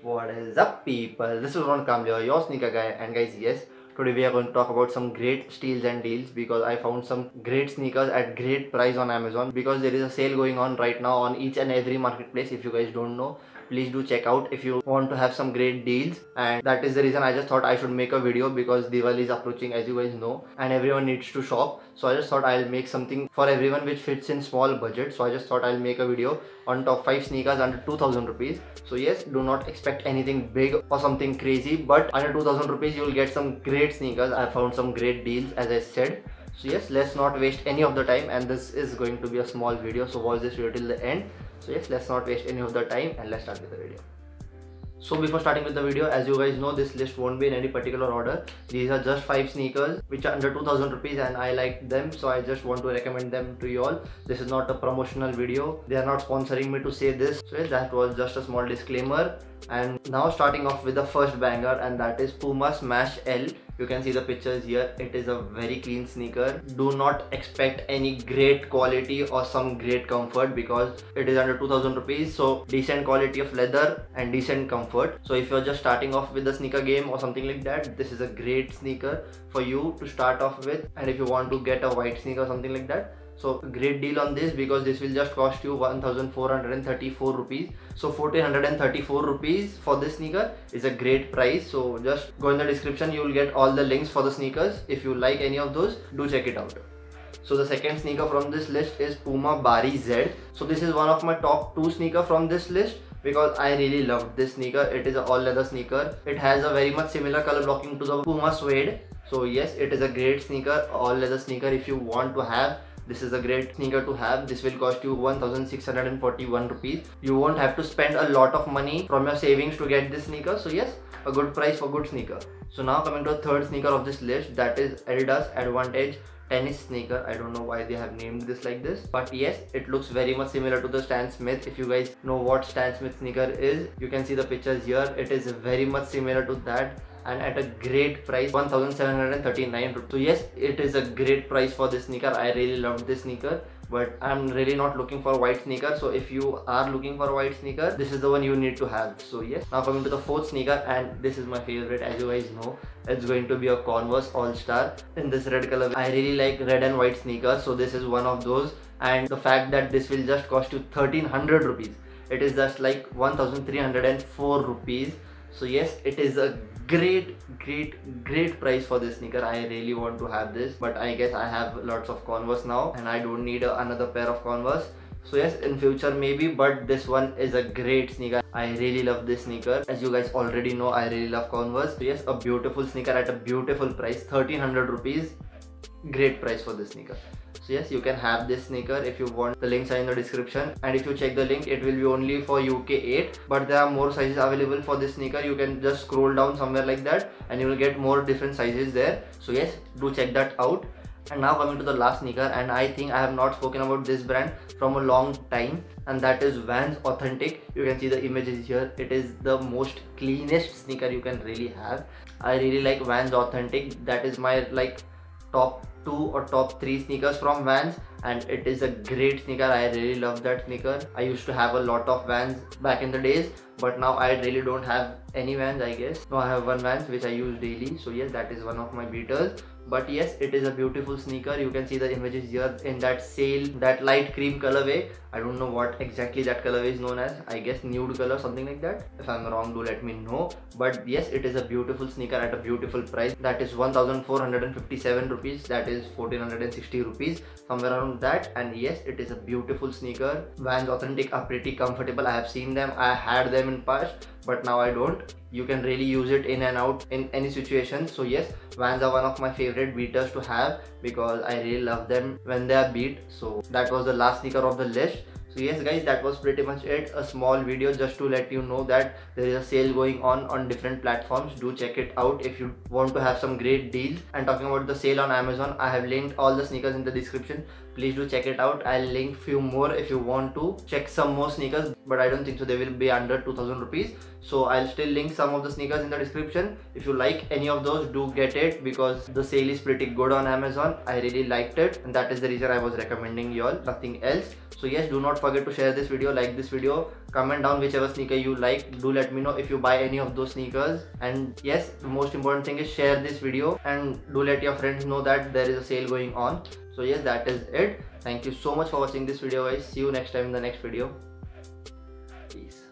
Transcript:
What is up, people? This is Ron Kamlia, your sneaker guy. And guys, yes, today we are going to talk about some great steals and deals because I found some great sneakers at great price on Amazon because there is a sale going on right now on each and every marketplace. If you guys don't know, please do check out if you want to have some great deals. And that is the reason I just thought I should make a video because Diwali is approaching, as you guys know, and everyone needs to shop. So I just thought I'll make something for everyone which fits in small budget. So I just thought I'll make a video on top 5 sneakers under 2000 rupees. So yes, do not expect anything big or something crazy, but under 2000 rupees you will get some great sneakers. I found some great deals, as I said. So yes, let's not waste any of the time, and this is going to be a small video, so watch this video till the end. So yes, let's not waste any of the time and let's start with the video. So before starting with the video, as you guys know, this list won't be in any particular order. These are just 5 sneakers which are under 2000 rupees and I like them, so I just want to recommend them to you all. This is not a promotional video. They are not sponsoring me to say this. So that was just a small disclaimer. And now starting off with the first banger, and that is Puma Smash L. You can see the pictures here. It is a very clean sneaker. Do not expect any great quality or some great comfort because it is under 2000 rupees. So decent quality of leather and decent comfort. So if you're just starting off with the sneaker game or something like that, this is a great sneaker for you to start off with. And if you want to get a white sneaker or something like that, so great deal on this because this will just cost you 1434 rupees. So 1434 rupees for this sneaker is a great price. So just go in the description, you will get all the links for the sneakers. If you like any of those, do check it out. So the second sneaker from this list is Puma Bari Z. So this is one of my top 2 sneaker from this list because I really loved this sneaker. It is an all leather sneaker. It has a very much similar color blocking to the Puma Suede. So yes, it is a great sneaker, all leather sneaker. If you want to have, this is a great sneaker to have. This will cost you 1641 rupees. You won't have to spend a lot of money from your savings to get this sneaker. So yes, a good price for good sneaker. So now coming to the third sneaker of this list, that is Adidas Advantage tennis sneaker. I don't know why they have named this like this, but yes, it looks very much similar to the Stan Smith. If you guys know what Stan Smith sneaker is, you can see the pictures here. It is very much similar to that and at a great price, 1739 rupees. So yes, it is a great price for this sneaker. I really loved this sneaker, but I'm really not looking for a white sneaker. So if you are looking for a white sneaker, this is the one you need to have. So yes, now coming to the fourth sneaker, and this is my favorite, as you guys know. It's going to be a Converse All-Star in this red color. I really like red and white sneakers, so this is one of those. And the fact that this will just cost you 1300 rupees, it is just like 1304 rupees. So yes, it is a great price for this sneaker. I really want to have this, but I guess I have lots of Converse now and I don't need another pair of Converse. So yes, in future maybe, but this one is a great sneaker. I really love this sneaker. As you guys already know, I really love Converse. So yes, a beautiful sneaker at a beautiful price, 1300 rupees. Great price for this sneaker. So yes, you can have this sneaker if you want. The links are in the description, and if you check the link, it will be only for UK 8, but there are more sizes available for this sneaker. You can just scroll down somewhere like that and you will get more different sizes there. So yes, do check that out. And now coming to the last sneaker, and I think I have not spoken about this brand from a long time, and that is Vans Authentic. You can see the images here. It is the most cleanest sneaker you can really have. I really like Vans Authentic. That is my like top 2 or top 3 sneakers from Vans, and it is a great sneaker. I really love that sneaker. I used to have a lot of Vans back in the days, but now I really don't have any Vans, I guess. Now I have one Vans which I use daily. So yes, that is one of my beaters. But yes, it is a beautiful sneaker. You can see the images here in that sale, that light cream colorway. I don't know what exactly that colorway is known as. I guess nude color, something like that. If I'm wrong, do let me know. But yes, it is a beautiful sneaker at a beautiful price. That is 1457 rupees. That is 1460 rupees, somewhere around that. And yes, it is a beautiful sneaker. Vans Authentic are pretty comfortable. I have seen them. I had them in past, but now I don't. You can really use it in and out in any situation. So yes, Vans are one of my favorite beaters to have because I really love them when they are beat. So that was the last sneaker of the list. So yes guys, that was pretty much it. A small video just to let you know that there is a sale going on different platforms. Do check it out if you want to have some great deals. And talking about the sale on Amazon, I have linked all the sneakers in the description. Please do check it out. I'll link few more if you want to check some more sneakers, but I don't think so they will be under 2000 rupees. So I'll still link some of the sneakers in the description. If you like any of those, do get it because the sale is pretty good on Amazon. I really liked it, and that is the reason I was recommending y'all, nothing else. So yes, do not forget to share this video, like this video, comment down whichever sneaker you like. Do let me know if you buy any of those sneakers. And yes, the most important thing is share this video and do let your friends know that there is a sale going on. So yes, that is it. Thank you so much for watching this video, guys. See you next time in the next video. Peace.